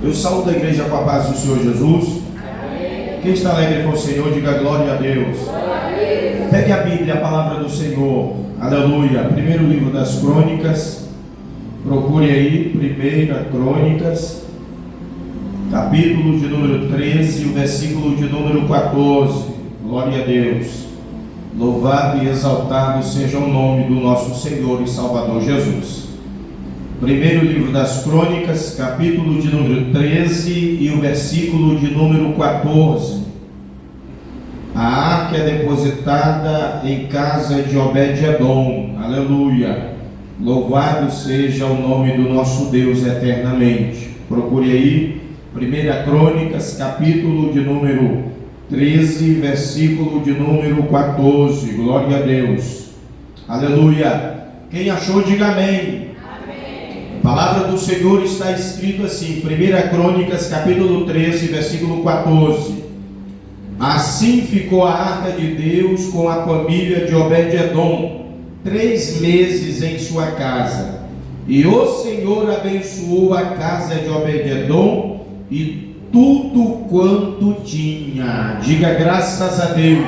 Eu saúdo a igreja com a paz do Senhor Jesus. Amém. Quem está alegre com o Senhor, diga glória a Deus. Amém. Pegue a Bíblia, a palavra do Senhor. Aleluia. Primeiro livro das Crônicas. Procure aí, Primeira Crônicas, capítulo de número 13, o versículo de número 14. Glória a Deus. Louvado e exaltado seja o nome do nosso Senhor e Salvador Jesus. Primeiro livro das Crônicas, capítulo de número 13 e o versículo de número 14. A arca é depositada em casa de Obed-edom. Aleluia. Louvado seja o nome do nosso Deus eternamente. Procure aí, Primeira Crônicas, capítulo de número 13, versículo de número 14. Glória a Deus. Aleluia. Quem achou, diga amém. A palavra do Senhor está escrito assim, 1 Crônicas, capítulo 13, versículo 14. Assim ficou a arca de Deus com a família de Obed-edom 3 meses em sua casa. E o Senhor abençoou a casa de Obed-edom e tudo quanto tinha. Diga graças a Deus.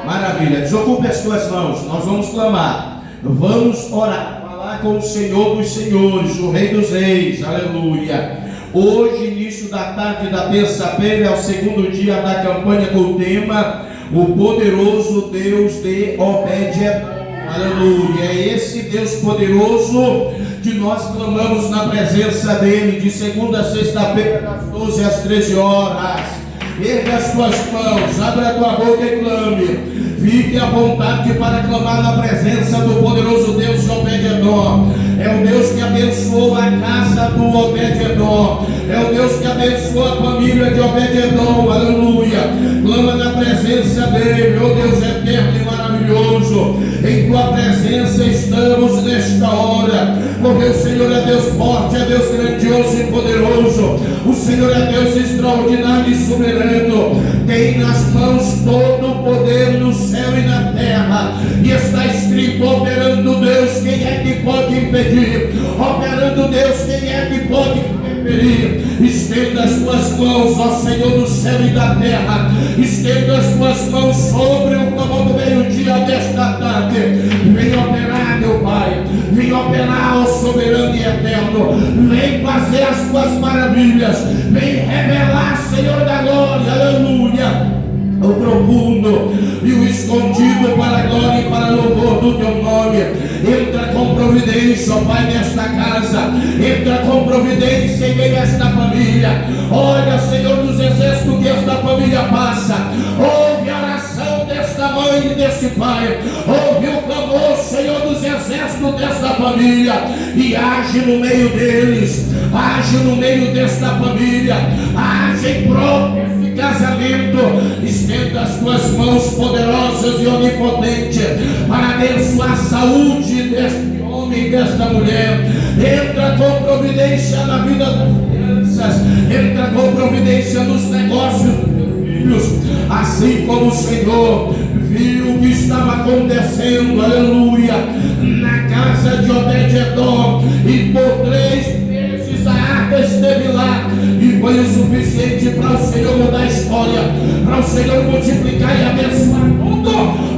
Maravilha. Desocupe as tuas mãos. Nós vamos clamar. Vamos orar. Com o Senhor dos Senhores, o Rei dos Reis, aleluia. Hoje, início da tarde da terça-feira, é o segundo dia da campanha com o tema O Poderoso Deus de Obed-edom, aleluia. É esse Deus poderoso que nós clamamos na presença dele, de segunda a sexta-feira, das 12 às 13 horas. Erga as tuas mãos, abre a tua boca e clame. Fique à vontade para clamar na presença do poderoso Deus de Obed-edom. É o Deus que abençoou a casa do Obed-edom. É o Deus que abençoou a família de Obed-edom. Aleluia. Clama na presença dele, ó Deus eterno e maravilhoso. Em tua presença estamos nesta hora, porque o Senhor é Deus forte, é Deus grandioso e poderoso. O Senhor é Deus extraordinário e soberano. Tem nas mãos todo o poder no céu e na terra. E está escrito: operando Deus, quem é que pode impedir? Operando Deus, quem é que pode impedir? Estenda as tuas mãos, ó Senhor do céu e da terra. Estenda as tuas mãos sobre o clamor do meio-dia desta tarde. Vem operar, meu Pai. Vem operar, ó soberano e eterno. Vem fazer as tuas maravilhas. Vem revelar, Senhor da glória. Aleluia. O profundo e o escondido para a glória e para o louvor do teu nome. Entra com providência, ó Pai, nesta casa. Entra com providência em meio a esta família. Olha, Senhor dos exércitos, que esta família passa. Ouve a oração desta mãe e deste pai. Ouve o clamor, Senhor dos exércitos, desta família. E age no meio deles. Age no meio desta família. Age em prol casamento. Estenda as tuas mãos poderosas e onipotentes para abençoar a saúde deste homem e desta mulher. Entra com providência na vida das crianças. Entra com providência nos negócios dos teus filhos. Assim como o Senhor viu o que estava acontecendo, aleluia, na casa de Obed-edom, e por 3 meses a arca esteve lá. E foi o suficiente para o Senhor mudar a história, para o Senhor multiplicar e abençoar tudo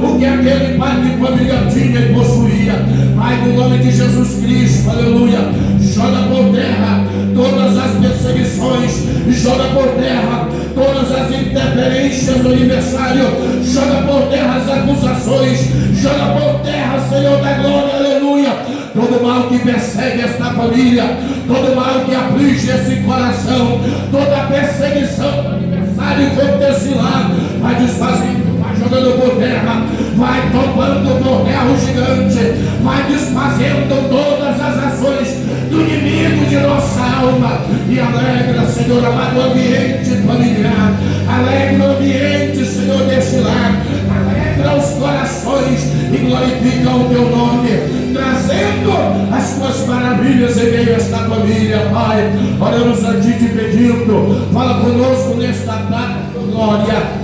o que aquele pai de família tinha e possuía. Pai, no nome de Jesus Cristo, aleluia, joga por terra todas as perseguições, joga por terra todas as interferências do aniversário, joga por terra as acusações, joga por terra, Senhor da glória, aleluia, todo mal que persegue esta família, todo mal que aflige esse coração, toda perseguição do aniversário contra esse lar, vai desfazendo, vai jogando por terra, vai topando por terra o gigante, vai desfazendo todas as ações do inimigo de nossa alma, e alegra, Senhor amado, o ambiente familiar, alegra o ambiente, Senhor, desse lar, alegra os corações e glorifica o teu nome, trazendo as tuas maravilhas em meio a esta família, Pai. Oramos a ti te pedindo, fala conosco nesta tarde, glória.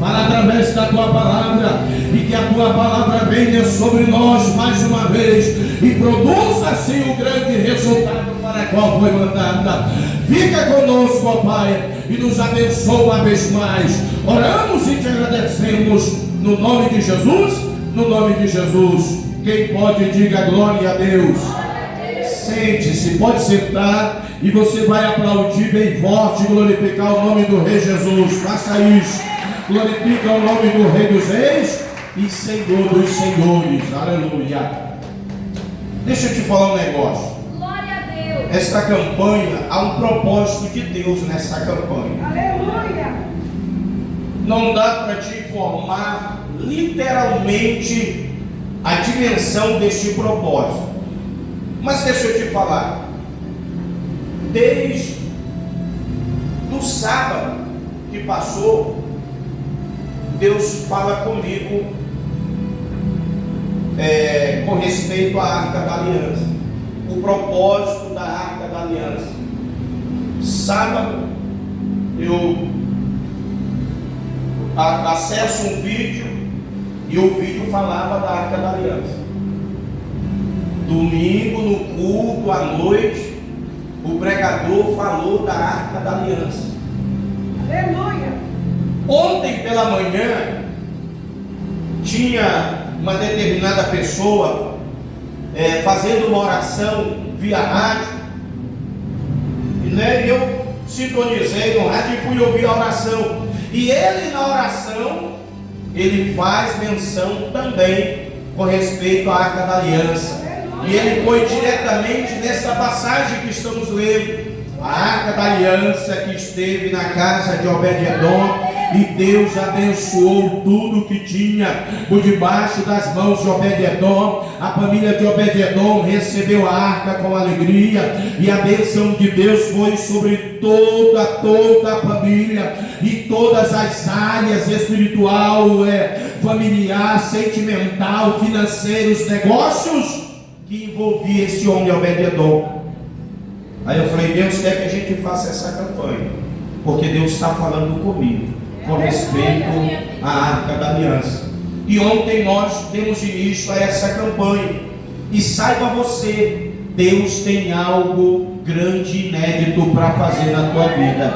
Fala através da tua palavra, e que a tua palavra venha sobre nós mais uma vez e produza assim o grande resultado para qual foi mandada. Fica conosco, ó Pai, e nos abençoa uma vez mais. Oramos e te agradecemos no nome de Jesus, no nome de Jesus. Quem pode, diga glória a Deus. Sente-se, pode sentar e você vai aplaudir bem forte, glorificar o nome do Rei Jesus. Faça isso. Glorifica o nome do Rei dos Reis e Senhor dos Senhores. Aleluia. Deixa eu te falar um negócio. Glória a Deus. Esta campanha, há um propósito de Deus nessa campanha. Aleluia. Não dá para te informar literalmente a dimensão deste propósito. Mas deixa eu te falar. Desde o sábado que passou, Deus fala comigo com respeito à Arca da Aliança, o propósito da Arca da Aliança. Sábado eu acesso um vídeo e o vídeo falava da Arca da Aliança. Domingo no culto à noite, o pregador falou da Arca da Aliança. Aleluia. Ontem pela manhã, tinha uma determinada pessoa fazendo uma oração via rádio, e eu sintonizei no rádio e fui ouvir a oração. E ele na oração, ele faz menção também com respeito à Arca da Aliança. E ele foi diretamente nessa passagem que estamos lendo. A Arca da Aliança que esteve na casa de Obed-Edom, e Deus abençoou tudo que tinha por debaixo das mãos de Obed-Edom. A família de Obed-Edom recebeu a arca com alegria, e a bênção de Deus foi sobre toda a família, e todas as áreas espiritual, familiar, sentimental, financeiros, negócios que envolvia esse homem Obed-Edom. Aí eu falei, Deus quer que a gente faça essa campanha, porque Deus está falando comigo com respeito à Arca da Aliança. E ontem nós demos início a essa campanha. E saiba você, Deus tem algo grande e inédito para fazer na tua vida.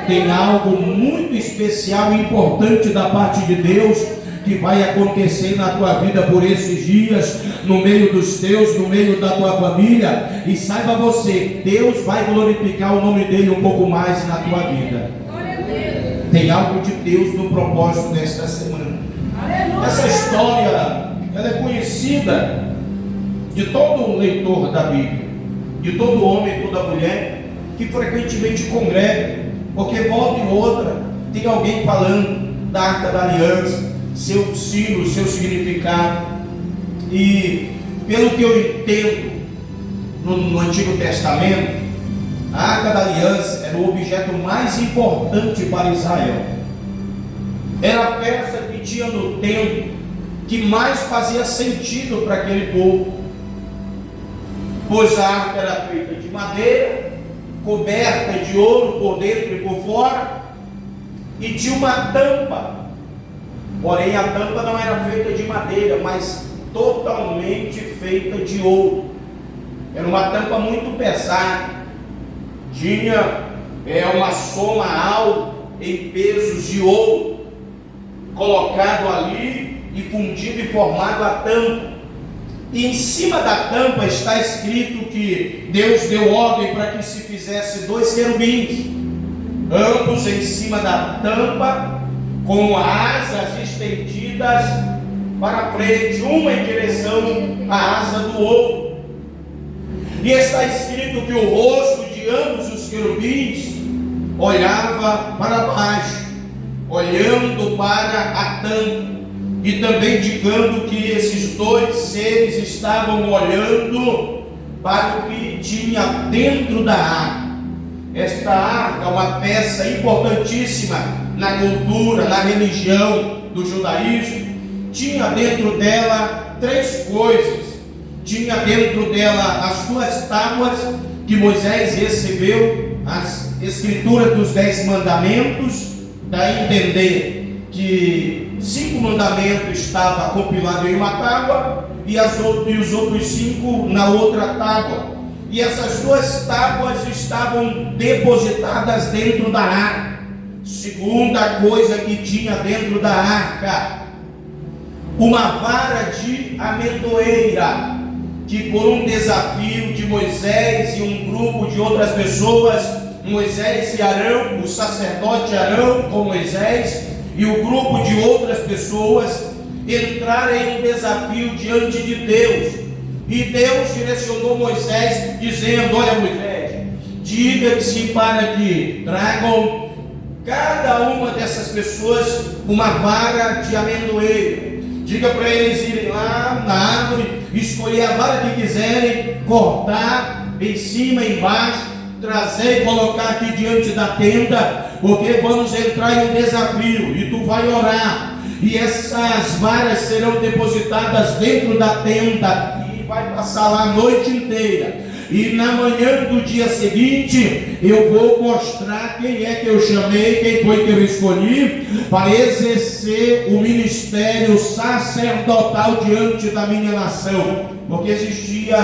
Tem algo muito especial e importante da parte de Deus que vai acontecer na tua vida por esses dias, no meio dos teus, no meio da tua família. E saiba você, Deus vai glorificar o nome dele um pouco mais na tua vida. Tem algo de Deus no propósito desta semana. Essa história, ela é conhecida de todo leitor da Bíblia, de todo homem e toda mulher que frequentemente congrega, porque volta e outra tem alguém falando da Arca da Aliança, seu símbolo, seu significado. E pelo que eu entendo no Antigo Testamento, a Arca da Aliança era o objeto mais importante para Israel. Era a peça que tinha no templo que mais fazia sentido para aquele povo, pois a arca era feita de madeira, coberta de ouro por dentro e por fora, e tinha uma tampa. Porém a tampa não era feita de madeira, mas totalmente feita de ouro. Era uma tampa muito pesada. Tinha uma soma alta em pesos de ouro colocado ali e fundido e formado a tampa. E em cima da tampa está escrito que Deus deu ordem para que se fizesse 2 querubins, ambos em cima da tampa, com asas estendidas para frente, uma em direção à asa do outro. E está escrito que o rosto de ambos os querubins olhava para baixo, olhando para a tampa, e também indicando que esses 2 seres estavam olhando para o que tinha dentro da arca. Esta arca é uma peça importantíssima na cultura, na religião do judaísmo. Tinha dentro dela 3 coisas. Tinha dentro dela as 2 tábuas que Moisés recebeu, as escrituras dos 10 mandamentos, daí entender que 5 mandamentos estavam compilados em uma tábua e os outros 5 na outra tábua. e essas duas tábuas estavam depositadas dentro da arca. Segunda coisa que tinha dentro da arca: uma vara de amendoeira, que por um desafio de Moisés e um grupo de outras pessoas, Moisés e Arão, o sacerdote Arão com Moisés e o grupo de outras pessoas entraram em um desafio diante de Deus. E Deus direcionou Moisés dizendo: olha, Moisés, diga-se para que tragam cada uma dessas pessoas uma vara de amendoeira. Diga para eles irem lá na árvore, escolher a vara que quiserem, cortar em cima e embaixo, trazer e colocar aqui diante da tenda, porque vamos entrar em um desafio e tu vai orar, e essas varas serão depositadas dentro da tenda e vai passar lá a noite inteira. E na manhã do dia seguinte eu vou mostrar quem é que eu chamei, quem foi que eu escolhi para exercer o ministério sacerdotal diante da minha nação. Porque existia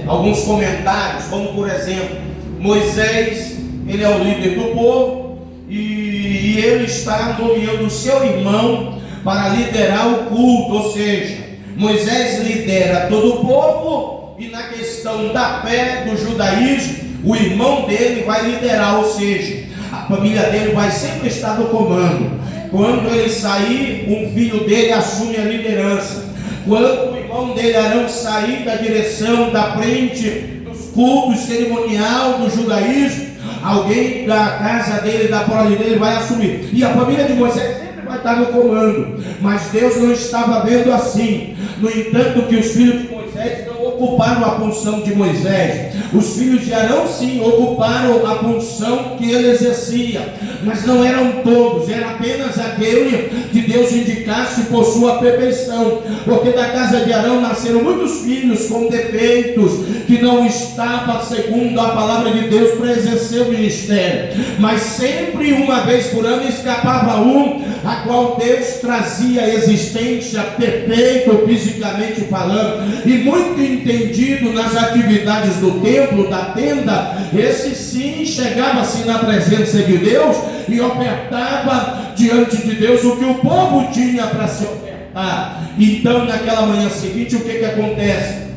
alguns comentários, como por exemplo, Moisés, ele é o líder do povo e ele está nomeando o seu irmão para liderar o culto, ou seja, Moisés lidera todo o povo, e na questão da fé, do judaísmo, o irmão dele vai liderar, ou seja, a família dele vai sempre estar no comando. Quando ele sair, um filho dele assume a liderança. Quando o irmão dele, Arão, sair da direção, da frente dos cultos cerimonial do judaísmo, alguém da casa dele, da prole dele vai assumir. E a família de Moisés sempre vai estar no comando. Mas Deus não estava vendo assim. No entanto, que os filhos de Moisés não ocuparam a função de Moisés. Os filhos de Arão sim ocuparam a função que ele exercia, mas não eram todos, era apenas aquele que Deus indicasse por sua perfeição, porque da casa de Arão nasceram muitos filhos com defeitos, que não estavam segundo a palavra de Deus para exercer o ministério, mas sempre uma vez por ano escapava um, a qual Deus trazia a existência perfeito fisicamente falando, e muito entendido nas atividades do templo, da tenda. Esse sim chegava-se na presença de Deus e ofertava diante de Deus o que o povo tinha para se ofertar. Então naquela manhã seguinte, o que acontece?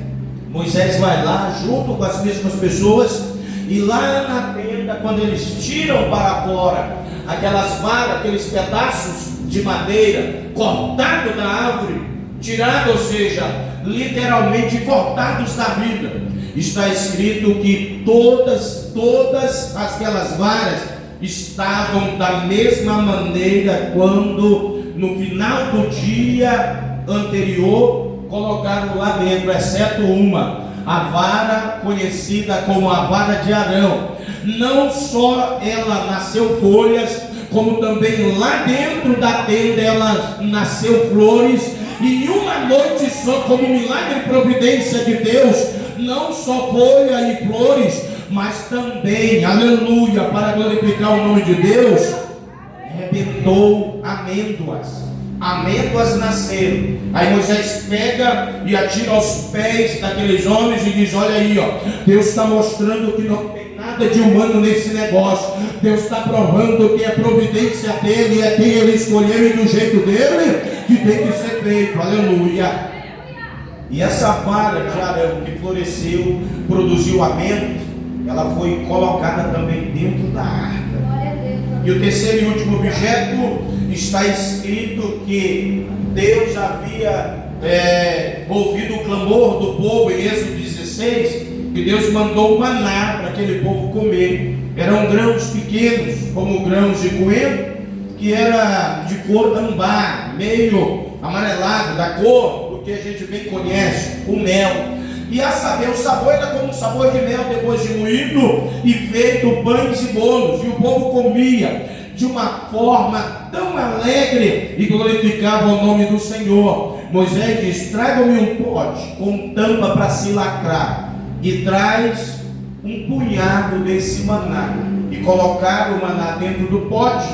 Moisés vai lá junto com as mesmas pessoas, e lá na tenda, quando eles tiram para fora aquelas varas, aqueles pedaços de madeira cortados da árvore, tirado, ou seja, literalmente cortados da vida, está escrito que todas aquelas varas estavam da mesma maneira quando no final do dia anterior colocaram lá dentro, exceto uma, a vara conhecida como a vara de Arão. Não só ela nasceu folhas, como também lá dentro da tenda ela nasceu flores. E em uma noite só, como milagre e providência de Deus, não só folha e flores, mas também, aleluia, para glorificar o nome de Deus, rebentou amêndoas. Amêndoas nasceram. Aí Moisés pega e atira aos pés daqueles homens e diz: olha aí, ó, Deus está mostrando que não tem nada de humano nesse negócio. Deus está provando que é providência dele, é quem ele escolheu e do jeito dele que tem que ser feito, aleluia. E essa vara de Arão que floresceu, produziu amêndoas, ela foi colocada também dentro da arca. E o terceiro e último objeto, está escrito que Deus havia ouvido o clamor do povo em Êxodo 16, que Deus mandou maná para aquele povo comer. Eram grãos pequenos, como grãos de coentro, que era de cor âmbar, meio amarelado, da cor do que a gente bem conhece, o mel. E a saber, o sabor era como o sabor de mel depois de moído e feito pães e bolos, e o povo comia de uma forma tão alegre e glorificava o nome do Senhor. Moisés diz: traga-me um pote com tampa para se lacrar, e traz um punhado desse maná. E colocaram o maná dentro do pote.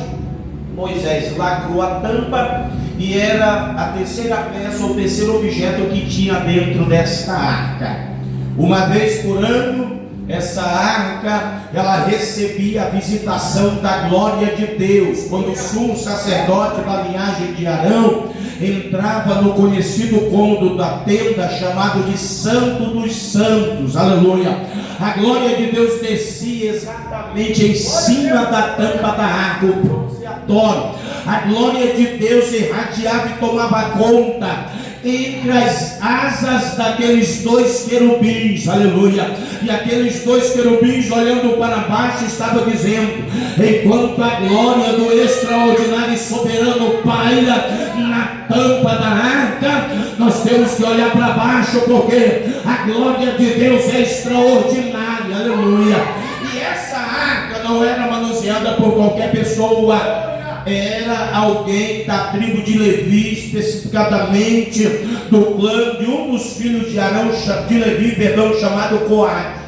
Moisés lacrou a tampa, e era a terceira peça, o terceiro objeto que tinha dentro desta arca. Uma vez por ano, essa arca, ela recebia a visitação da glória de Deus. Quando o sumo sacerdote da linhagem de Arão entrava no conhecido cômodo da tenda, chamado de Santo dos Santos, aleluia, a glória de Deus descia exatamente em cima da tampa da arca, o propiciatório. A glória de Deus irradiava e tomava conta entre as asas daqueles dois querubins, aleluia. E aqueles dois querubins, olhando para baixo, estavam dizendo: enquanto a glória do extraordinário e soberano paira na tampa da arca, nós temos que olhar para baixo, porque a glória de Deus é extraordinária, aleluia. E essa arca não era manuseada por qualquer pessoa. Era alguém da tribo de Levi, especificadamente do clã de um dos filhos de Arão, de Levi, chamado Coate.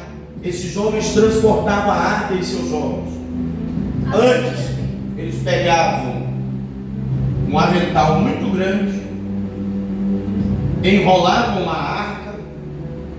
Esses homens transportavam a arca em seus ombros. Antes, eles pegavam um avental muito grande, enrolavam a arca,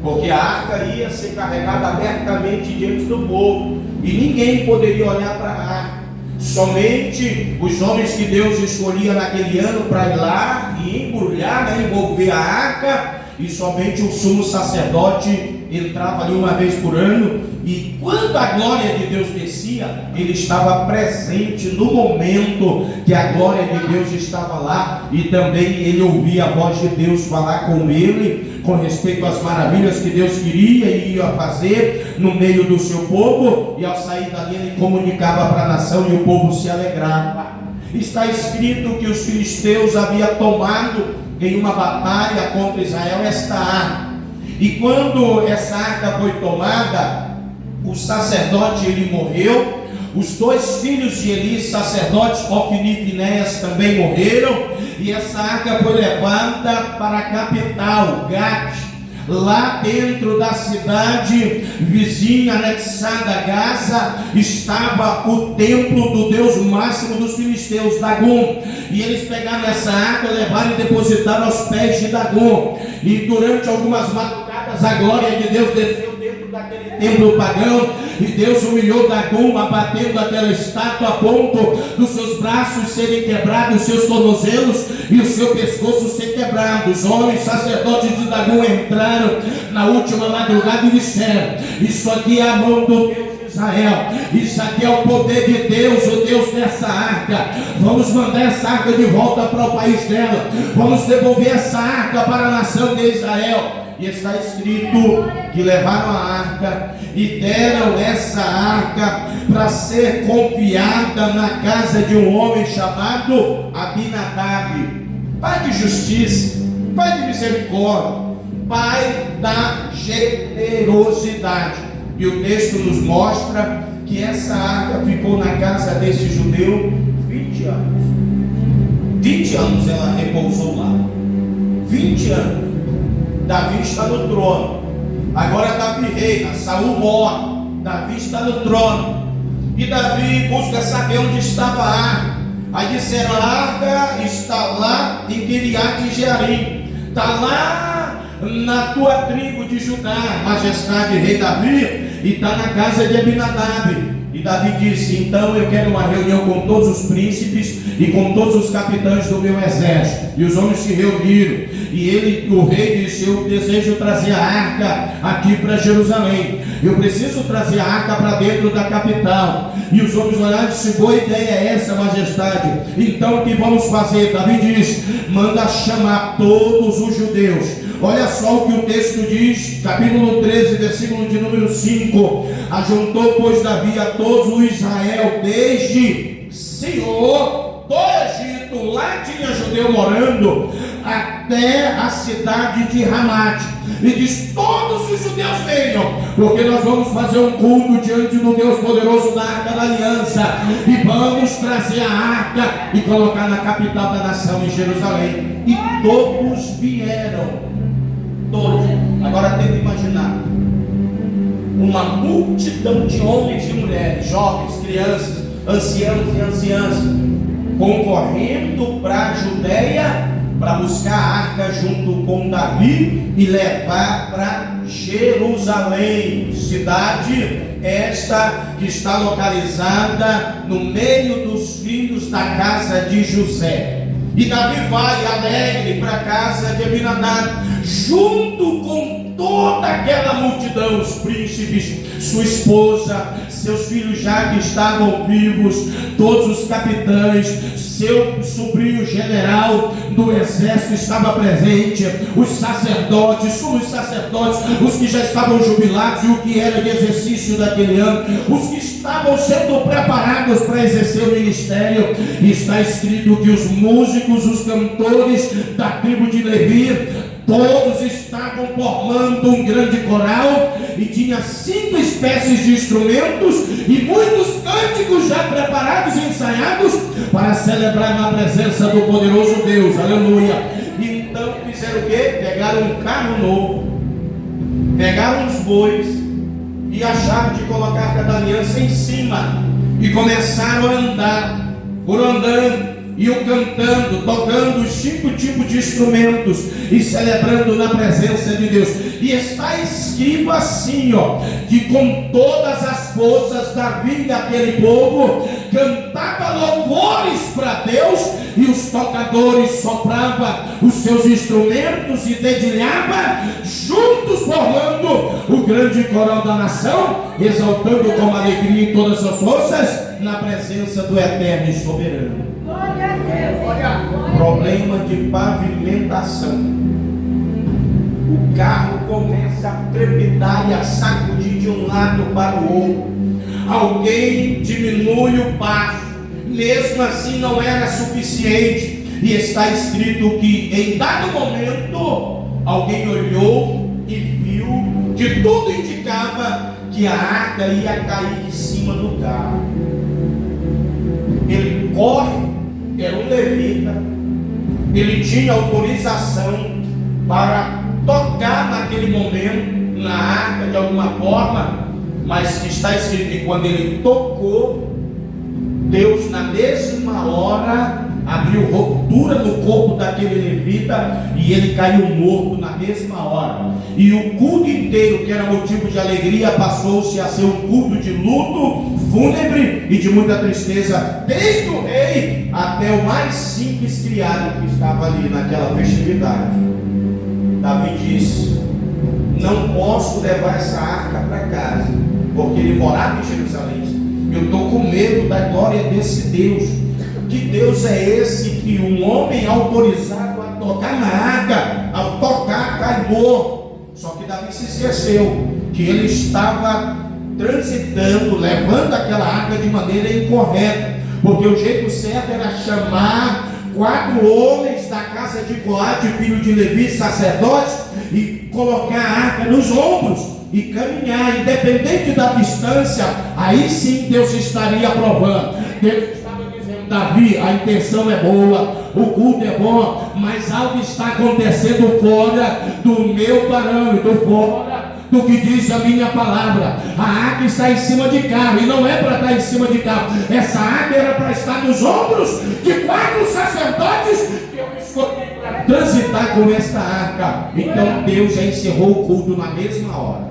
porque a arca ia ser carregada abertamente diante do povo, e ninguém poderia olhar para a arca. Somente os homens que Deus escolhia naquele ano para ir lá e embrulhar, envolver a arca, e somente o sumo sacerdote entrava ali uma vez por ano. E quando a glória de Deus descia, ele estava presente no momento que a glória de Deus estava lá, e também ele ouvia a voz de Deus falar com ele com respeito às maravilhas que Deus queria e ia fazer no meio do seu povo. E ao sair dali ele comunicava para a nação e o povo se alegrava. Está escrito que os filisteus haviam tomado em uma batalha contra Israel esta arca, e quando essa arca foi tomada, o sacerdote ele morreu, os dois filhos de Eli, sacerdotes, Ofni e Finéias, também morreram, e essa arca foi levada para a capital, Gate. Lá dentro da cidade vizinha, anexada a Gaza, estava o templo do Deus máximo dos filisteus, Dagom. E eles pegaram essa arca, levaram e depositaram aos pés de Dagom. E durante algumas madrugadas a glória de Deus desceu dentro daquele templo pagão, e Deus humilhou Dagom, abatendo aquela estátua a ponto dos seus braços serem quebrados, os seus tornozelos e o seu pescoço ser quebrado. Os homens sacerdotes de Dagom entraram na última madrugada e disseram: isso aqui é a mão do Deus de Israel, isso aqui é o poder de Deus, o Deus dessa arca. Vamos mandar essa arca de volta para o país dela, vamos devolver essa arca para a nação de Israel. E está escrito que levaram a arca e deram essa arca para ser confiada na casa de um homem chamado Abinadab, pai de justiça, pai de misericórdia, pai da generosidade. E o texto nos mostra que essa arca ficou na casa desse judeu 20 anos. 20 anos ela repousou lá. 20 anos. Davi está no trono. Agora Davi reina, Saul morre, Davi está no trono. E Davi busca saber onde estava a arca. Aí disseram: a arca está lá em Kiriat Jearim, está lá na tua tribo de Judá, majestade rei Davi, e está na casa de Abinadab. E Davi disse: então eu quero uma reunião com todos os príncipes e com todos os capitães do meu exército. E os homens se reuniram, e ele, o rei, disse: eu desejo trazer a arca aqui para Jerusalém, eu preciso trazer a arca para dentro da capital. E os homens olharam e disseram: boa ideia é essa, majestade, então o que vamos fazer? Davi diz: manda chamar todos os judeus. Olha só o que o texto diz, capítulo 13, versículo de número 5. Ajuntou, pois, Davi a todos o Israel, desde Senhor do Egito, lá tinha judeu morando, até a cidade de Ramate. E diz: todos os judeus venham, porque nós vamos fazer um culto diante do Deus poderoso da Arca da Aliança, e vamos trazer a arca e colocar na capital da nação, em Jerusalém. E todos vieram. Todos. Agora tenta imaginar uma multidão de homens e mulheres, jovens, crianças, anciãos e anciãs, concorrendo para a Judéia para buscar a arca junto com Davi e levar para Jerusalém, cidade esta que está localizada no meio dos filhos da casa de José. E Davi vai alegre para a casa de Abinadab, junto com toda aquela multidão, os príncipes, sua esposa, seus filhos já que estavam vivos, todos os capitães, seu sobrinho general do exército estava presente, os sacerdotes, sumos sacerdotes, os que já estavam jubilados e o que era de exercício daquele ano, os que estavam sendo preparados para exercer o ministério. E está escrito que os músicos, os cantores da tribo de Levi, todos estavam formando um grande coral, e tinha 5 espécies de instrumentos e muitos cânticos já preparados e ensaiados para celebrar na presença do poderoso Deus. Aleluia. Então fizeram o quê? Pegaram um carro novo, pegaram os bois e a chave de colocar a arca da aliança em cima e começaram a andar. Foram andando, iam cantando, tocando os 5 tipos de instrumentos e celebrando na presença de Deus. E está escrito assim, que com todas as forças Davi e aquele povo cantava louvores para Deus, e os tocadores sopravam os seus instrumentos e dedilhava, juntos formando o grande coral da nação, exaltando com alegria em todas as forças na presença do eterno e soberano. Glória a Deus. Problema de pavimentação. O carro começa a trepidar e a sacudir de um lado para o outro. Alguém diminui o passo, mesmo assim não era suficiente. E está escrito que em dado momento alguém olhou e viu que tudo indicava que a arca ia cair de cima do carro. Ele corre, era um levita, ele tinha autorização para tocar naquele momento na arca de alguma forma, mas está escrito que quando ele tocou, Deus na mesma hora abriu ruptura no corpo daquele levita e ele caiu morto na mesma hora. E o culto inteiro, que era motivo de alegria, passou-se a ser um culto de luto fúnebre e de muita tristeza, desde o rei até o mais simples criado que estava ali naquela festividade. Davi disse: não posso levar essa arca para casa, porque ele morava em Jerusalém. Eu estou com medo da glória desse Deus. Que Deus é esse que um homem autorizado a tocar na arca, ao tocar cai morto? Só que Davi se esqueceu que ele estava transitando, levando aquela arca de maneira incorreta, porque o jeito certo era chamar 4 homens da casa de Coate, filho de Levi, sacerdotes, e colocar a arca nos ombros e caminhar, independente da distância. Aí sim Deus estaria aprovando. Deus estava dizendo: Davi, a intenção é boa, o culto é bom, mas algo está acontecendo fora do meu parâmetro, fora do que diz a minha palavra. A arca está em cima de carro, e não é para estar em cima de carro. Essa arca era para estar nos ombros de 4 sacerdotes que eu escolhi para transitar com esta arca. Então Deus já encerrou o culto na mesma hora.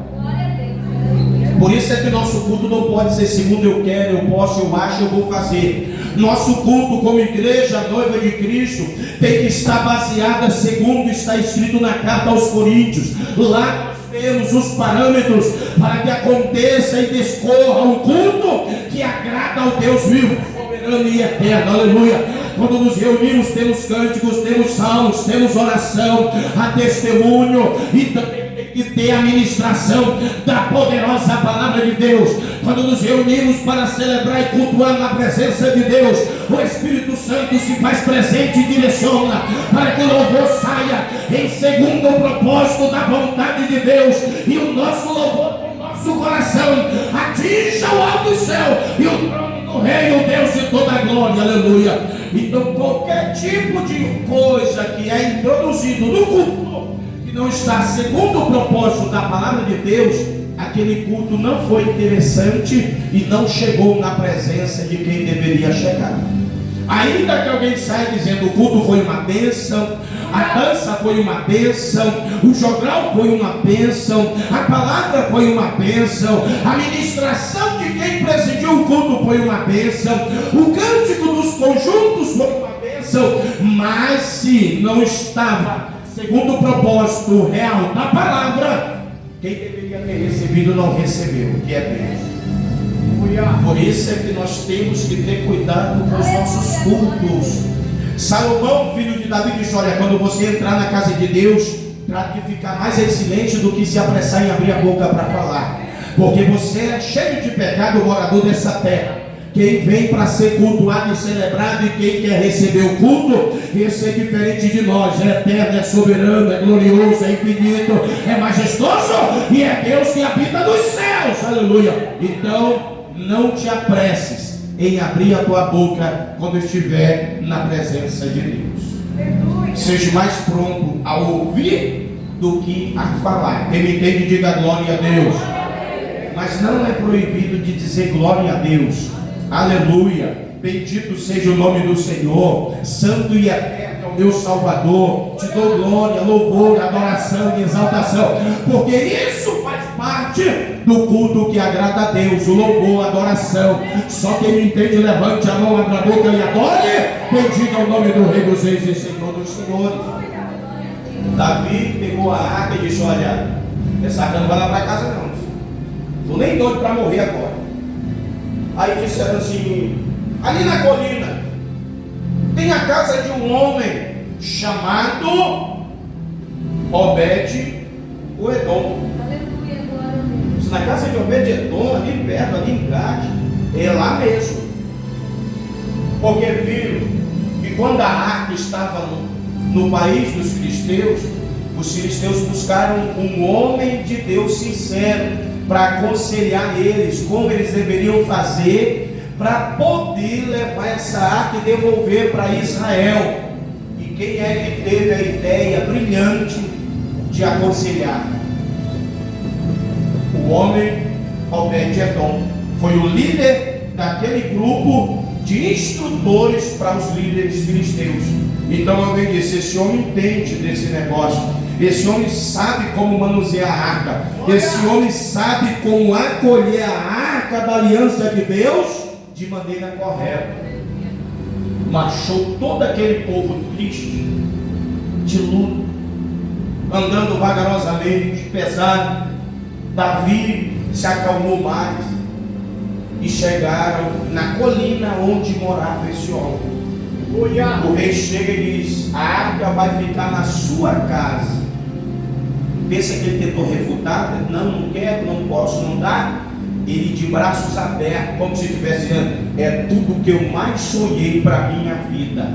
Por isso é que nosso culto não pode ser segundo eu quero, eu posso, eu acho, eu vou fazer. Nosso culto como igreja, noiva de Cristo, tem que estar baseada segundo está escrito na carta aos Coríntios. Lá nós temos os parâmetros para que aconteça e descorra um culto que agrada ao Deus vivo, soberano e eterno. Aleluia. Quando nos reunimos, temos cânticos, temos salmos, temos oração, há testemunho e também que ter a ministração da poderosa palavra de Deus. Quando nos reunimos para celebrar e cultuar na presença de Deus, o Espírito Santo se faz presente e direciona para que o louvor saia em segundo o propósito da vontade de Deus, e o nosso louvor do nosso coração atinja o alto céu e o trono do Rei, o Deus de toda a glória. Aleluia. Então qualquer tipo de coisa que é introduzido no culto que não está segundo o propósito da palavra de Deus, aquele culto não foi interessante e não chegou na presença de quem deveria chegar. Ainda que alguém saia dizendo o culto foi uma bênção, a dança foi uma bênção, o jogral foi uma bênção, a palavra foi uma bênção, a ministração de quem presidiu o culto foi uma bênção, o cântico dos conjuntos foi uma bênção. Mas se não estava segundo o propósito real da palavra, quem deveria ter recebido não recebeu, que é Deus. Por isso é que nós temos que ter cuidado com os nossos cultos. Salomão, filho de Davi, disse: olha, quando você entrar na casa de Deus, trate de ficar mais em silêncio do que se apressar em abrir a boca para falar, porque você é cheio de pecado, morador dessa terra. Quem vem para ser cultuado e celebrado, e quem quer receber o culto, esse é diferente de nós, é eterno, é soberano, é glorioso, é infinito, é majestoso, e é Deus que habita nos céus, aleluia. Então não te apresses em abrir a tua boca quando estiver na presença de Deus. Seja mais pronto a ouvir do que a falar. Quem me entende, diga glória a Deus. Mas não é proibido de dizer glória a Deus. Aleluia, bendito seja o nome do Senhor, santo e eterno é o meu Salvador. Te dou glória, louvor, adoração e exaltação, porque isso faz parte do culto que agrada a Deus, o louvor, a adoração. Só quem me entende, levante a mão, abra a boca e adore. Bendiga o nome do Rei dos Reis e Senhor dos Senhores. Davi pegou a arca e disse: olha, essa arca não vai lá para casa não, estou nem doido para morrer agora. Aí disseram assim: ali na colina tem a casa de um homem chamado Obed-Edom. Na casa de Obed-Edom, ali perto, ali em Gade, é lá mesmo. Porque viram que quando a arca estava no país dos filisteus, os filisteus buscaram um homem de Deus sincero para aconselhar eles como eles deveriam fazer para poder levar essa arca e devolver para Israel. E quem é que teve a ideia brilhante de aconselhar? O homem Obed-Edom foi o líder daquele grupo de instrutores para os líderes filisteus. Então alguém disse: esse homem entende desse negócio. Esse homem sabe como manusear a arca. Esse homem sabe como acolher a arca da aliança de Deus de maneira correta. Marchou todo aquele povo triste, de luto, andando vagarosamente, pesado. Davi se acalmou mais e chegaram na colina onde morava esse homem. O rei chega e diz: a arca vai ficar na sua casa. Pensa que ele tentou refutar? Não quero, não posso, não dá. Ele de braços abertos, como se estivesse dizendo: é tudo que eu mais sonhei para a minha vida,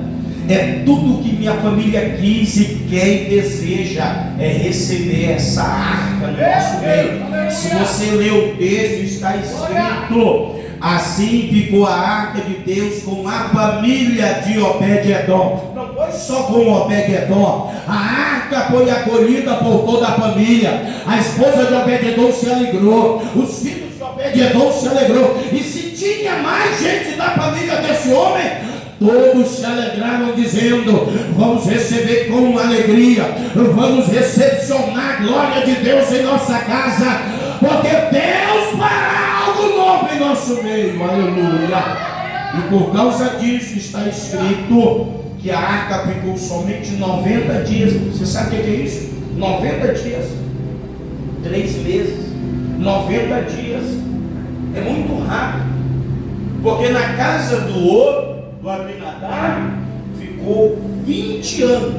é tudo que minha família quis e quer e deseja, é receber essa arca no nosso meio. Se você ler o texto, está escrito: assim ficou a arca de Deus com a família de Obed-Edom. Não foi só com Obed-Edom, a arca foi acolhida por toda a família. A esposa de Obed-Edom se alegrou, os filhos de Obed-Edom se alegrou. E se tinha mais gente da família desse homem, todos se alegraram dizendo: vamos receber com alegria, vamos recepcionar a glória de Deus em nossa casa, porque Deus fará algo novo em nosso meio, aleluia. E por causa disso está escrito que a arca ficou somente 90 dias. Você sabe o que é isso? 90 dias, 3 meses, 90 dias, é muito rápido. Porque na casa do outro, do Abinadab, ficou 20 anos,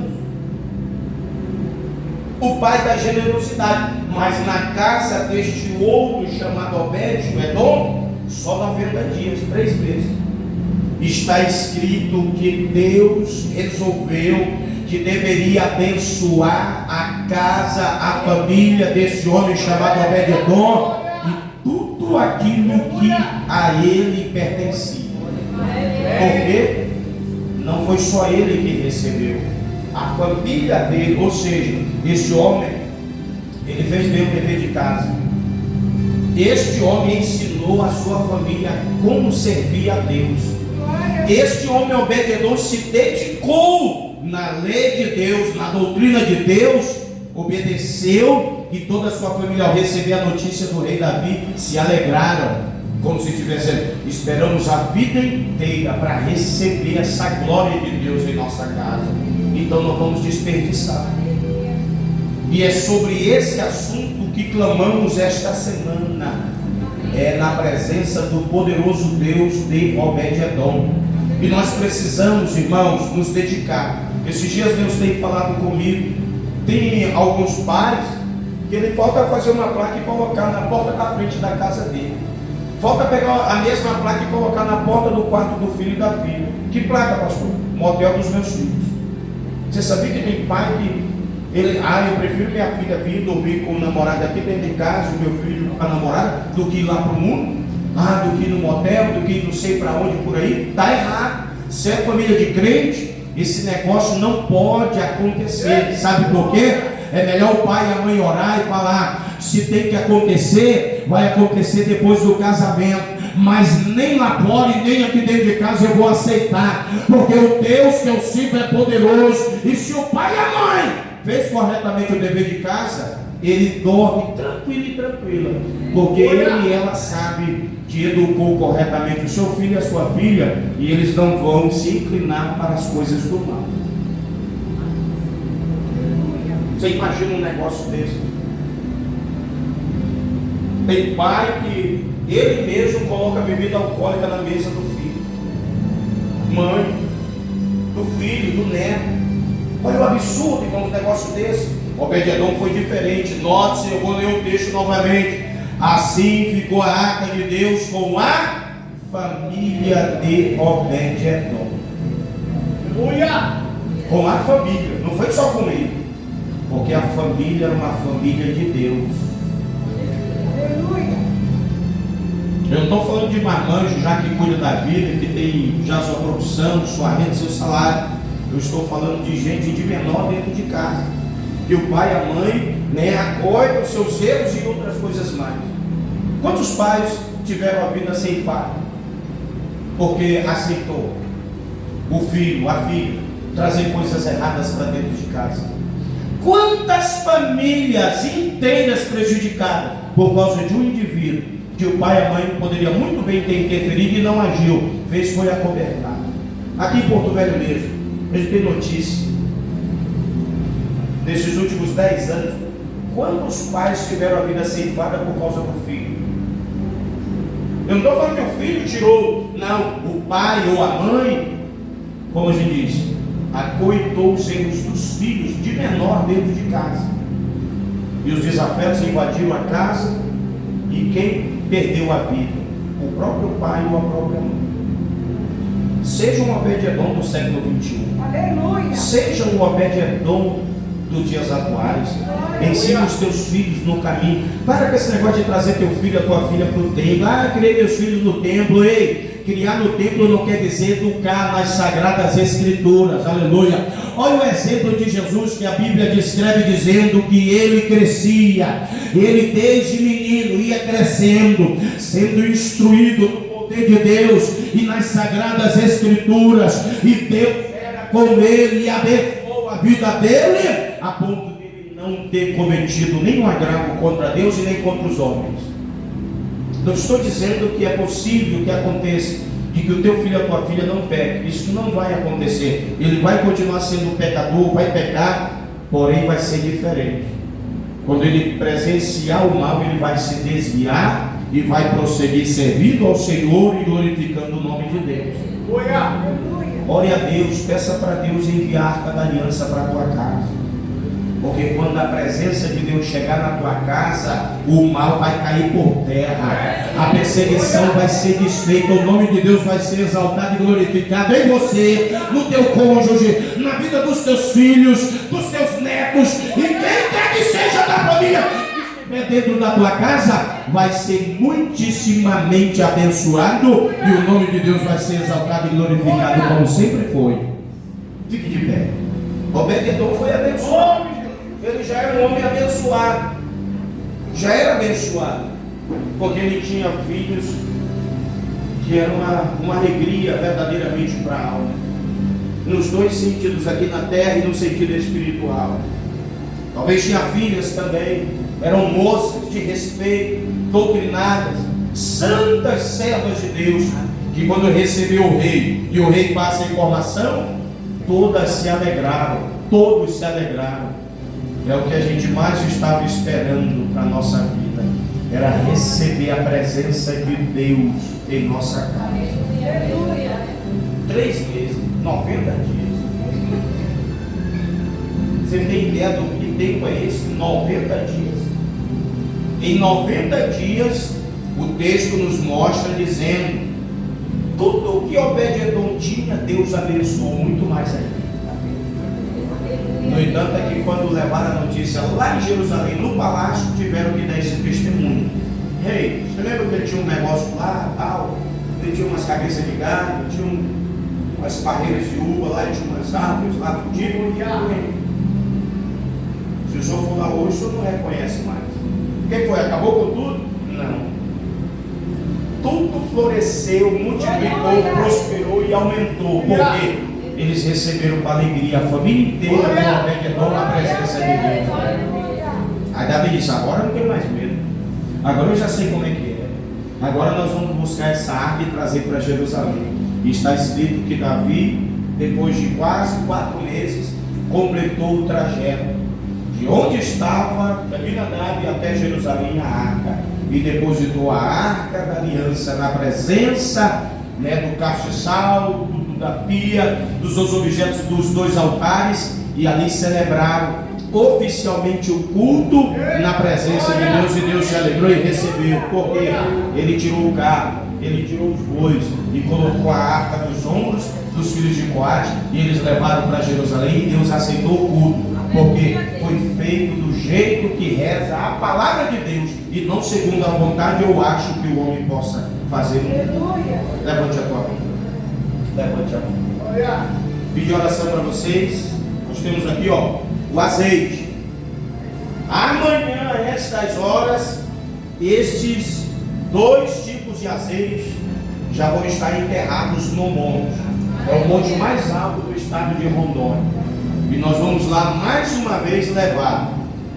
o pai da generosidade. Mas na casa deste outro chamado Obed-Edom, só 90 dias, 3 meses. Está escrito que Deus resolveu que deveria abençoar a casa, a família desse homem chamado Obed-Edom e tudo aquilo que a ele pertencia. Porque não foi só ele que recebeu, a família dele, ou seja, esse homem, ele fez bem o dever de casa. Este homem ensinou a sua família como servir a Deus. Este homem Obed-Edom se dedicou na lei de Deus, na doutrina de Deus, obedeceu, e toda a sua família, ao receber a notícia do rei Davi, se alegraram, como se tivessem, esperamos a vida inteira para receber essa glória de Deus em nossa casa, então não vamos desperdiçar. E é sobre esse assunto que clamamos esta semana, na presença do poderoso Deus de Obed-Edom. E nós precisamos, irmãos, nos dedicar. Esses dias Deus tem falado comigo. Tem alguns pais que ele falta fazer uma placa e colocar na porta da frente da casa dele. Falta pegar a mesma placa e colocar na porta do quarto do filho e da filha. Que placa, pastor? Motel dos meus filhos. Você sabia que tem pai que eu prefiro minha filha vir dormir com o namorado aqui dentro de casa, o meu filho com a namorada, do que ir lá para o mundo, do que ir no motel, do que ir não sei para onde por aí. Está errado. Se é família de crente, esse negócio não pode acontecer. Sabe por quê? É melhor o pai e a mãe orar e falar: se tem que acontecer, vai acontecer depois do casamento. Mas nem lá fora e nem aqui dentro de casa eu vou aceitar, porque o Deus que eu sirvo é poderoso. E se o pai e a mãe fez corretamente o dever de casa, ele dorme tranquilo e tranquila, porque ele e ela sabe que educou corretamente o seu filho e a sua filha, e eles não vão se inclinar para as coisas do mal. Você imagina um negócio desse? Tem pai que ele mesmo coloca bebida alcoólica na mesa do filho, mãe, do filho, do neto. Olha o absurdo, irmão, um negócio desse. Obed-Edom foi diferente. Note-se, eu vou ler o texto novamente. Assim ficou a arca de Deus com a família de Obed-Edom. Com a família, não foi só com ele, porque a família era uma família de Deus. Eu não estou falando de marmanjo já que cuida da vida, que tem já sua produção, sua renda, seu salário. Eu estou falando de gente de menor dentro de casa, que o pai e a mãe acolhem os seus erros e outras coisas mais. Quantos pais tiveram a vida ceifada porque aceitou o filho, a filha, trazer coisas erradas para dentro de casa? Quantas famílias inteiras prejudicadas por causa de um indivíduo que o pai e a mãe poderia muito bem ter interferido e não agiu, fez foi acobertar. Aqui em Porto Velho mesmo, a gente tem notícia, nesses últimos 10 anos, quantos pais tiveram a vida ceifada por causa do filho? Eu não estou falando que o filho tirou, não, o pai ou a mãe, como a gente diz, acoitou os erros dos filhos de menor dentro de casa, e os desafetos invadiram a casa, e quem perdeu a vida? O próprio pai ou a própria mãe. Seja um Obed-Edom do século 21. Aleluia. Seja um Obed-Edom dos dias atuais. Ensina os teus filhos no caminho. Para com esse negócio de trazer teu filho, a tua filha para o templo. Criei meus filhos no templo. Ei, criar no templo não quer dizer educar nas sagradas escrituras. Aleluia. Olha o exemplo de Jesus que a Bíblia descreve dizendo que ele crescia. Ele desde menino ia crescendo, sendo instruído no poder de Deus e nas sagradas escrituras, e Deus era com ele e abençoou a vida dele a ponto de ele não ter cometido nenhum agravo contra Deus e nem contra os homens. Não estou dizendo que é possível que aconteça de que o teu filho e a tua filha não pequem. Isso não vai acontecer. Ele vai continuar sendo um pecador, vai pecar, porém vai ser diferente. Quando ele presenciar o mal, ele vai se desviar e vai prosseguir servindo ao Senhor e glorificando o nome de Deus. Ore a Deus, peça para Deus enviar a arca da aliança para a tua casa, porque quando a presença de Deus chegar na tua casa, o mal vai cair por terra, a perseguição vai ser desfeita, o nome de Deus vai ser exaltado e glorificado em você, no teu cônjuge, na vida dos teus filhos, dos teus netos, e quem quer que seja da família que estiver dentro da tua casa, vai ser muitíssimamente abençoado, e o nome de Deus vai ser exaltado e glorificado como sempre foi. Fique de pé. Obed-Edom foi abençoado. Ele já era um homem abençoado, já era abençoado, porque ele tinha filhos que eram uma alegria verdadeiramente para a alma. nos dois sentidos, aqui na terra e no sentido espiritual. Talvez tinha filhas também, eram moças de respeito, doutrinadas, santas servas de Deus, que quando recebeu o rei, e o rei passa a informação, todas se alegraram, todos se alegraram. É o que a gente mais estava esperando para a nossa vida, era receber a presença de Deus em nossa casa. 3 meses, 90 dias. Você tem ideia do que tempo é esse? 90 dias. Em 90 dias, o texto nos mostra dizendo, tudo o que Obed-Edom tinha, Deus abençoou muito mais ainda. No entanto, é que quando levaram a notícia lá em Jerusalém, no palácio, tiveram que dar esse testemunho. Rei, você lembra que ele tinha um negócio lá, tal? Ele tinha umas cabeças de gado, tinha umas parreiras de uva lá, tinha umas árvores lá, podiam e alguém. Se o senhor for lá hoje, o senhor não reconhece mais. O que foi? Acabou com tudo? Não. Tudo floresceu, multiplicou, prosperou e aumentou. Por quê? Eles receberam com alegria, a família inteira com Obed-Edom na presença de Deus. Aí Davi disse, agora eu não tenho mais medo. Agora eu já sei como é que é. Agora nós vamos buscar essa arca e trazer para Jerusalém. E está escrito que Davi, depois de quase 4 meses, completou o trajeto de onde estava Abinadab até Jerusalém, a arca, e depositou a arca da aliança na presença, do castiçal, da pia, dos dois objetos dos 2 altares, e ali celebraram oficialmente o culto na presença de Deus, e Deus se alegrou e recebeu, porque ele tirou o carro, ele tirou os bois e colocou a arca dos ombros dos filhos de Coate, e eles levaram para Jerusalém, e Deus aceitou o culto, porque foi feito do jeito que reza a palavra de Deus, e não segundo a vontade eu acho que o homem possa fazer. Levante a tua mão. Levante a mão. Pedir oração para vocês. Nós temos aqui, o azeite. Amanhã, a estas horas, estes 2 tipos de azeite já vão estar enterrados no monte. É o monte mais alto do estado de Rondônia. E nós vamos lá mais uma vez levar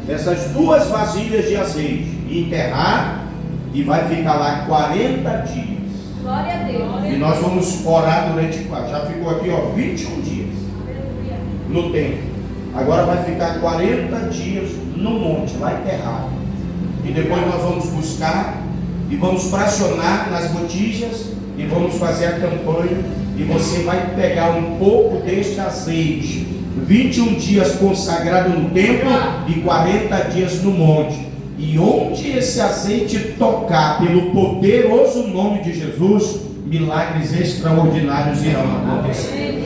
essas 2 vasilhas de azeite e enterrar, e vai ficar lá 40 dias. Glória a Deus. E nós vamos orar durante 4. Já ficou aqui 21 dias no templo. Agora vai ficar 40 dias no monte, lá enterrado. E depois nós vamos buscar e vamos fracionar nas botijas e vamos fazer a campanha. E você vai pegar um pouco deste azeite, 21 dias consagrado no templo e 40 dias no monte. E onde esse azeite tocar, pelo poderoso nome de Jesus, milagres extraordinários irão acontecer.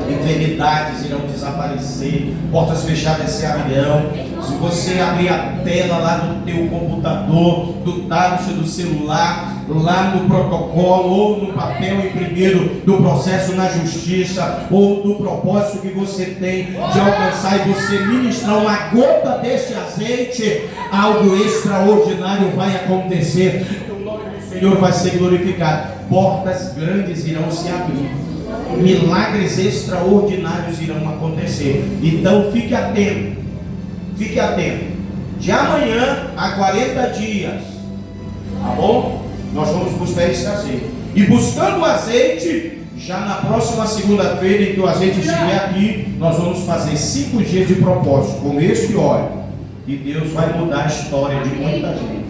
Enfermidades irão desaparecer, portas fechadas se abrirão. Se você abrir a tela lá do teu computador, do tablet, do celular, lá no protocolo, ou no papel imprimido do processo na justiça, ou do propósito que você tem de alcançar, e você ministrar uma gota deste azeite, algo extraordinário vai acontecer. O nome do Senhor vai ser glorificado. Portas grandes irão se abrir. Milagres extraordinários irão acontecer. Então fique atento. Fique atento. De amanhã a 40 dias, tá bom? Nós vamos buscar esse azeite. E buscando o azeite, já na próxima segunda-feira em que o azeite estiver aqui, nós vamos fazer 5 dias de propósito com este óleo. E Deus vai mudar a história de muita gente.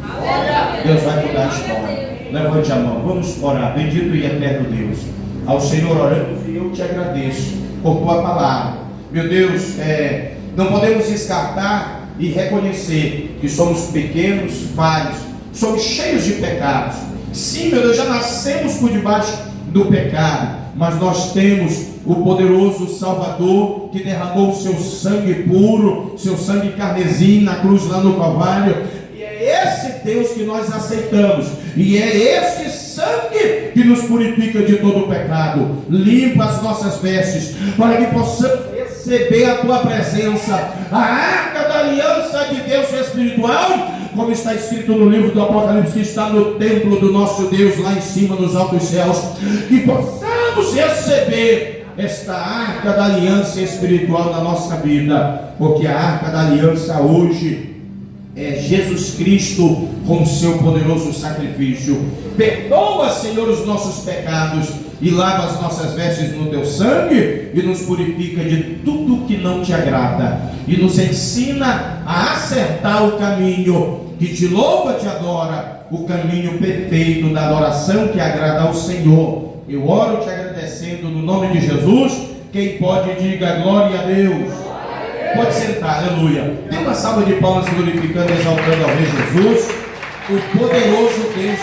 Deus vai mudar a história. Levante a mão, vamos orar. Bendito e eterno Deus, ao Senhor oramos, e eu te agradeço por tua palavra. Meu Deus, não podemos descartar e reconhecer que somos pequenos, falhos, somos cheios de pecados. Sim, meu Deus, já nascemos por debaixo do pecado, mas nós temos o poderoso Salvador que derramou o seu sangue puro, seu sangue carmesim na cruz lá no Calvário. E é esse Deus que nós aceitamos, e é esse sangue que nos purifica de todo o pecado. Limpa as nossas vestes para que possamos receber a tua presença, a arca da aliança de Deus espiritual, como está escrito no livro do Apocalipse, que está no templo do nosso Deus lá em cima nos altos céus. Que possamos receber esta arca da aliança espiritual na nossa vida, porque a arca da aliança hoje é Jesus Cristo com seu poderoso sacrifício. Perdoa, Senhor, os nossos pecados e lava as nossas vestes no teu sangue e nos purifica de tudo que não te agrada e nos ensina a acertar o caminho que te louva, te adora, o caminho perfeito da adoração que agrada ao Senhor. Eu oro te agradecendo no nome de Jesus. Quem pode, diga glória a Deus. Pode sentar, aleluia. Dê uma salva de palmas glorificando e exaltando ao Rei Jesus, o poderoso Deus.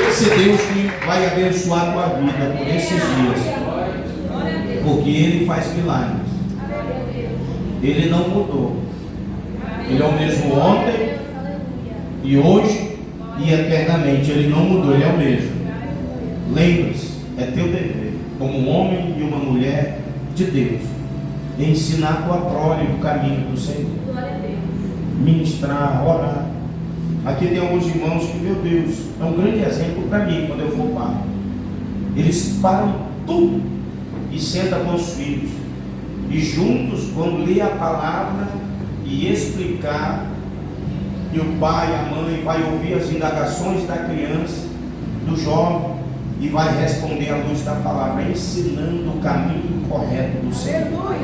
Esse Deus que vai abençoar a tua vida por esses dias, porque Ele faz milagres. Ele não mudou. Ele é o mesmo ontem e hoje e eternamente. Ele não mudou, Ele é o mesmo. Lembre-se, é teu dever, como um homem e uma mulher de Deus, ensinar a tua prole o caminho do Senhor, ministrar, orar. Aqui tem alguns irmãos que, meu Deus, é um grande exemplo para mim quando eu for pai. Eles param tudo e sentam com os filhos, e juntos, quando lê a palavra e explicar, e o pai, a mãe vai ouvir as indagações da criança, do jovem, e vai responder à luz da palavra, ensinando o caminho correto do Senhor.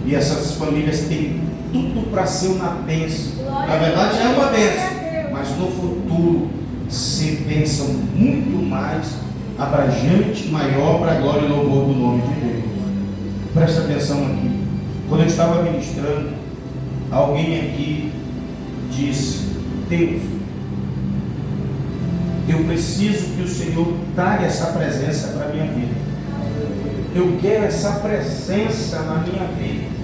E essas famílias têm tudo para ser uma bênção. Na verdade é uma bênção, mas no futuro ser bênção muito mais abrangente, maior, para a glória e louvor do nome de Deus. Presta atenção aqui. Quando eu estava ministrando, alguém aqui disse: Deus, eu preciso que o Senhor traga essa presença para a minha vida. Eu quero essa presença na minha vida.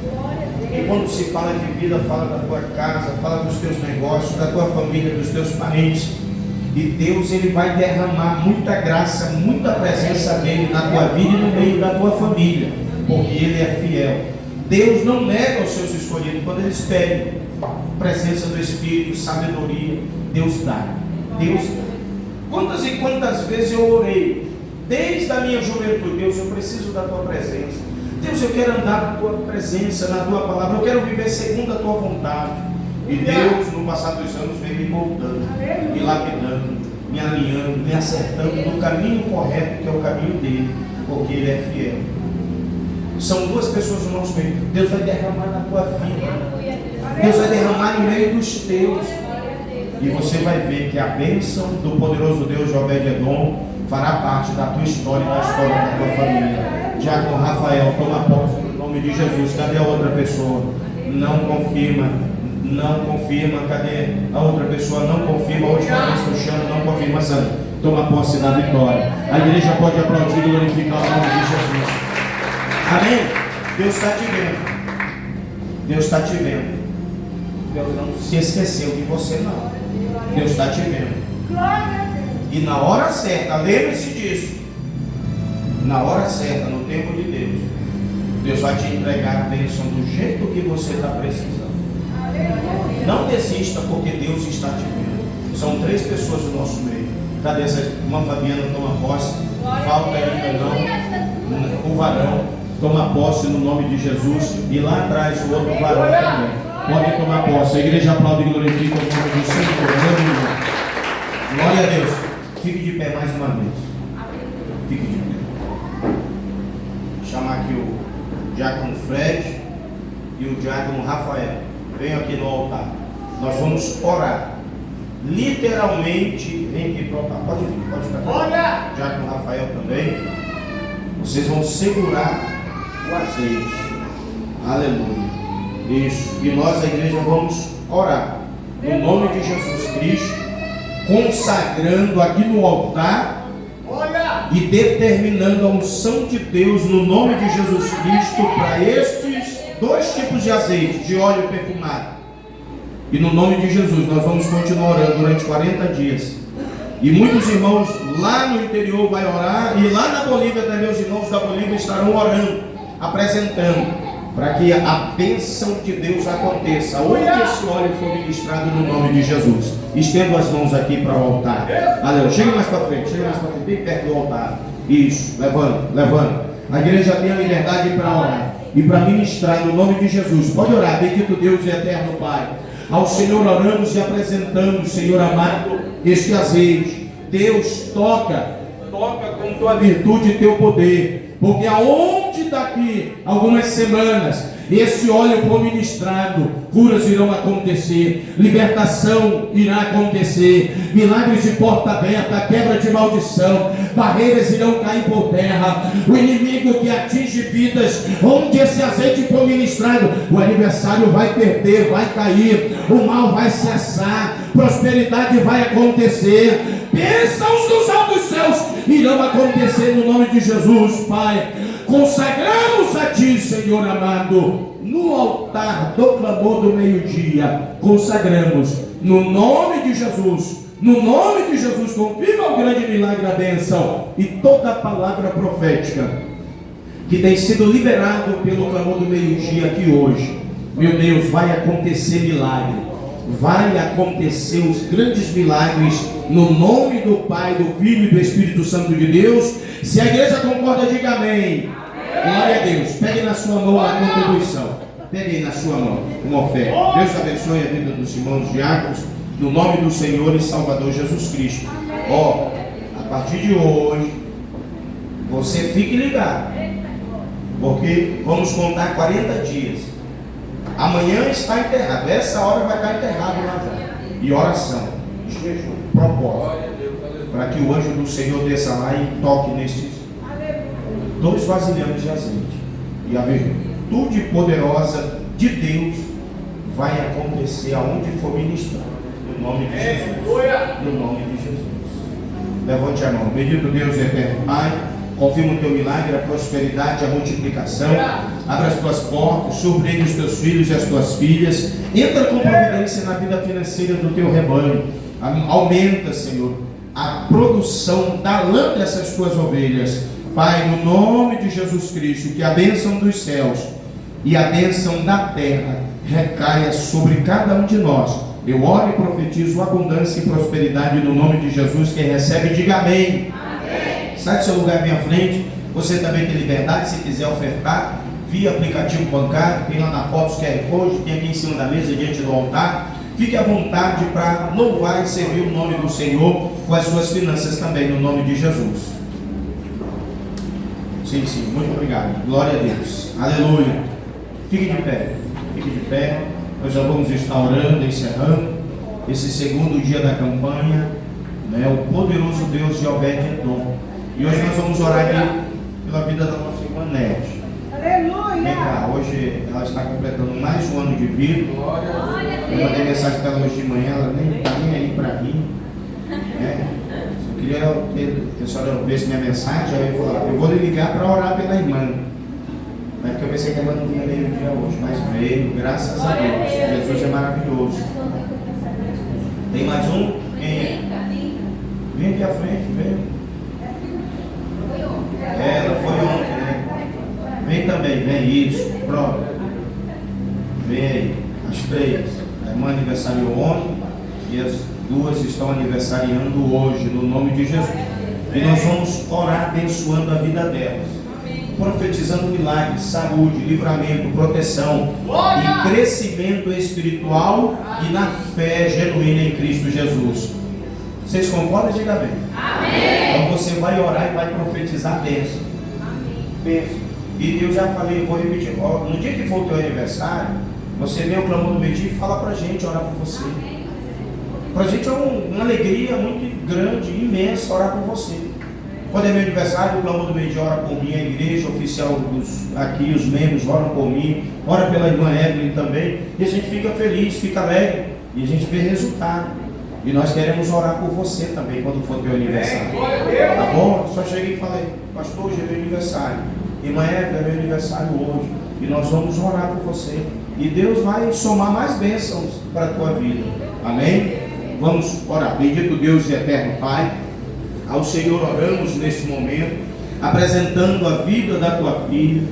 E quando se fala de vida, fala da tua casa, fala dos teus negócios, da tua família, dos teus parentes. E Deus, Ele vai derramar muita graça, muita presença dEle na tua vida e no meio da tua família, porque Ele é fiel. Deus não nega aos seus escolhidos. Quando eles pedem presença do Espírito, sabedoria, Deus dá. Deus dá. Quantas e quantas vezes eu orei, desde a minha juventude: Deus, eu preciso da tua presença. Deus, eu quero andar na tua presença, na tua palavra, eu quero viver segundo a tua vontade. E Deus, no passar dos anos, vem me moldando, me lapidando, me alinhando, me acertando no caminho correto, que é o caminho dele, porque ele é fiel. São duas pessoas no nosso meio. Deus vai derramar na tua vida, Deus vai derramar no meio dos teus, e você vai ver que a bênção do poderoso Deus de Obed-Edom fará parte da tua história e da história da tua família. Diácono Rafael, toma posse no nome de Jesus. Cadê a outra pessoa? Não confirma. Não confirma. Cadê a outra pessoa? Não confirma. A última vez que eu chamo, não confirmação. Toma posse da vitória. A igreja pode aplaudir e glorificar o nome de Jesus. Amém? Deus está te vendo. Deus está te vendo. Deus não se esqueceu de você, não. Deus está te vendo. E na hora certa, lembre-se disso. Na hora certa, no tempo de Deus, Deus vai te entregar a bênção do jeito que você está precisando. Não desista, porque Deus está te vendo. São 3 pessoas no nosso meio. Cadê essa irmã Fabiana? Toma posse. Falta ainda não. O varão toma posse no nome de Jesus. E lá atrás o outro varão também. Pode tomar posse. A igreja aplaude e glorifica o nome do Senhor. Glória a Deus. Fique de pé mais uma vez. Fique de pé. Chamar aqui o diácono Fred e o diácono Rafael. Venham aqui no altar. Nós vamos orar. Literalmente, vem aqui para o altar. Pode vir, pode ficar. Olha! Diácono Rafael também. Vocês vão segurar o azeite. Aleluia. Isso. E nós, a igreja, vamos orar. No nome de Jesus Cristo, consagrando aqui no altar e determinando a unção de Deus no nome de Jesus Cristo para estes 2 tipos de azeite, de óleo perfumado. E no nome de Jesus nós vamos continuar orando durante 40 dias. E muitos irmãos lá no interior vai orar, e lá na Bolívia também os irmãos da Bolívia estarão orando, apresentando, para que a bênção de Deus aconteça onde esse óleo for ministrado no nome de Jesus. Estendo as mãos aqui para o altar. Aleluia. Chega mais para frente, bem perto do altar. Isso, levanta. A igreja tem a liberdade para orar e para ministrar no nome de Jesus. Pode orar, bendito Deus e eterno Pai. Ao Senhor oramos e apresentamos, Senhor amado, este azeite. Deus, toca com tua virtude e teu poder, porque aonde daqui algumas semanas esse óleo for ministrado, curas irão acontecer, libertação irá acontecer, milagres de porta aberta, quebra de maldição, barreiras irão cair por terra. O inimigo que atinge vidas, onde esse azeite for ministrado, o aniversário vai perder, vai cair, o mal vai cessar, prosperidade vai acontecer, bênçãos dos altos céus irão acontecer no nome de Jesus. Pai, consagramos a Ti, Senhor amado, no altar do clamor do meio-dia, consagramos no nome de Jesus. No nome de Jesus, confirma o grande milagre, a bênção e toda a palavra profética que tem sido liberado pelo clamor do meio-dia aqui hoje. Meu Deus, vai acontecer milagre, vai acontecer os grandes milagres no nome do Pai, do Filho e do Espírito Santo de Deus. Se a igreja concorda, diga amém. Glória a Deus. Pegue na sua mão a contribuição. Pegue aí na sua mão uma oferta. Deus abençoe a vida dos irmãos diáconos, no nome do Senhor e Salvador Jesus Cristo. Ó, a partir de hoje, você fique ligado, porque vamos contar 40 dias. Amanhã está enterrado. Essa hora vai estar enterrado lá já. E oração, jejum, propósito, para que o anjo do Senhor desça lá e toque nesses 2 vasilhames de azeite. E a virtude poderosa de Deus vai acontecer aonde for ministrado. No nome de Jesus. No nome de Jesus. Levante a mão. Bendito Deus e eterno Pai, confirma o teu milagre, a prosperidade, a multiplicação. Abra as tuas portas, surpreende os teus filhos e as tuas filhas. Entra com providência na vida financeira do teu rebanho. Aumenta, Senhor, a produção da lã dessas tuas ovelhas. Pai, no nome de Jesus Cristo, que a bênção dos céus e a bênção da terra recaia sobre cada um de nós. Eu oro e profetizo abundância e prosperidade no nome de Jesus. Quem recebe, diga amém. Amém. Sai do seu lugar bem à frente. Você também tem liberdade, se quiser ofertar via aplicativo bancário, tem lá na porta os QR Code, tem aqui em cima da mesa diante do altar. Fique à vontade para louvar e servir o nome do Senhor com as suas finanças também, no nome de Jesus. Sim, muito obrigado. Glória a Deus. Aleluia. Fique de pé. Fique de pé. Nós já vamos estar orando, encerrando esse segundo dia da campanha, né? O poderoso Deus de Obed-Edom. E hoje nós vamos orar aqui pela vida da nossa irmã Nete. Aleluia. Vem cá, hoje ela está completando mais um ano de vida. Eu mandei mensagem para ela hoje de manhã, ela nem está nem aí para mim, né? Eu queria que a senhora visse minha mensagem, aí eu vou lhe ligar para orar pela irmã. Porque eu pensei que ela não vinha meio dia hoje, mas veio, graças a Deus. Jesus é maravilhoso. Tem mais um? Quem é? Vem aqui à frente, vem. Ela foi ontem, né? Vem também, vem, isso, pronto. Vem aí, as 3. A irmã aniversariou ontem e as 2 estão aniversariando hoje, no nome de Jesus. E nós vamos orar abençoando a vida delas, profetizando milagres, saúde, livramento, proteção e crescimento espiritual e na fé genuína em Cristo Jesus. Vocês concordam? Diga bem. Amém. Então você vai orar e vai profetizar bênção. Bênção. E eu já falei, vou repetir. No dia que for o teu aniversário, você vem ao clamor do meio-dia e fala pra gente orar por você. Pra gente é uma alegria muito grande, imensa orar por você. Quando é meu aniversário, o clamor do meio-dia ora por mim, a igreja oficial aqui, os membros oram por mim, ora pela irmã Evelyn também, e a gente fica feliz, fica alegre, e a gente vê resultado. E nós queremos orar por você também quando for teu aniversário. Tá bom? Só cheguei e falei, pastor, hoje é meu aniversário. Irmã Evelyn, é meu aniversário hoje. E nós vamos orar por você. E Deus vai somar mais bênçãos para a tua vida. Amém? Vamos orar. Bendito Deus e eterno Pai, ao Senhor oramos nesse momento, apresentando a vida da tua filha.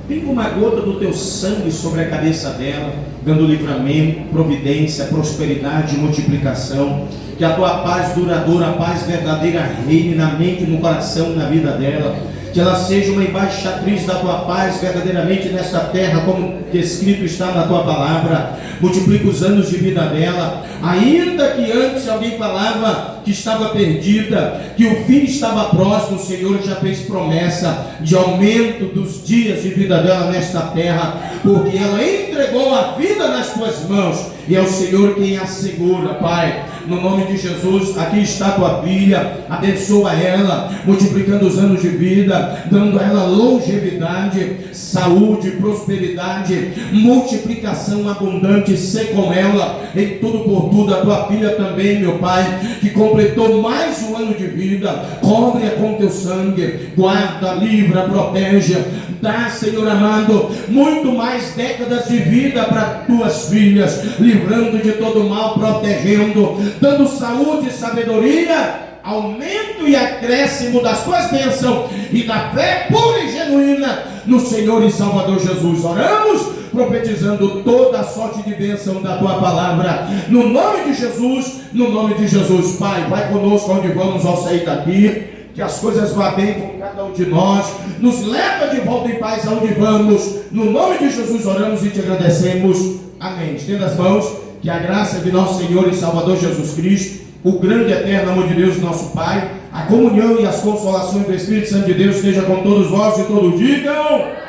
Pinga uma gota do teu sangue sobre a cabeça dela, dando livramento, providência, prosperidade, multiplicação. que a tua paz duradoura, a paz verdadeira reine na mente, no coração, na vida dela. Que ela seja uma embaixatriz da tua paz verdadeiramente nesta terra, como descrito está na tua palavra. Multiplica os anos de vida dela, ainda que antes alguém falava que estava perdida, que o fim estava próximo. O Senhor já fez promessa de aumento dos dias de vida dela nesta terra, porque ela entregou a vida nas tuas mãos, e é o Senhor quem a segura, Pai. No nome de Jesus, aqui está a tua filha, abençoa ela, multiplicando os anos de vida, dando a ela longevidade, saúde, prosperidade, multiplicação abundante. Ser com ela em tudo por tudo. A tua filha também, meu Pai, que completou mais um ano de vida, cobre-a com teu sangue, guarda, livra, protege, dá, Senhor amado, muito mais décadas de vida para tuas filhas, livrando de todo mal, protegendo, dando saúde e sabedoria, aumento e acréscimo das tuas bênçãos e da fé pura e genuína no Senhor e Salvador Jesus. Oramos profetizando toda a sorte de bênção da tua palavra, no nome de Jesus, no nome de Jesus. Pai, vai conosco onde vamos ao sair daqui, que as coisas vá bem com cada um de nós, nos leva de volta em paz aonde vamos, no nome de Jesus oramos e te agradecemos, amém. Estenda as mãos, que a graça de nosso Senhor e Salvador Jesus Cristo, o grande e eterno amor de Deus nosso Pai, a comunhão e as consolações do Espírito Santo de Deus esteja com todos vós e todos digam.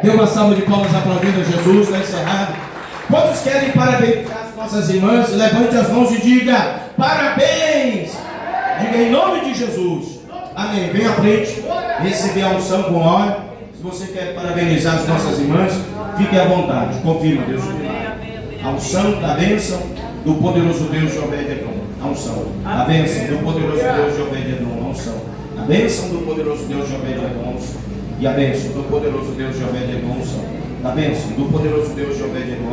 Dê uma salva de palmas aplaudindo a Jesus. Está encerrado. Quantos querem parabenizar as nossas irmãs? Levante as mãos e diga parabéns. Diga em nome de Jesus. Amém. Vem à frente, receber a unção com óleo. Se você quer parabenizar as nossas irmãs, fique à vontade. Confirma, Deus. A unção da bênção do poderoso Deus de Obed-Edom. A unção. A bênção do poderoso Deus de Obed-Edom. A unção. A bênção do poderoso Deus de Obed-Edom. E a bênção do poderoso Deus de Obed-Edom. A bênção do poderoso Deus de Obed-Edom.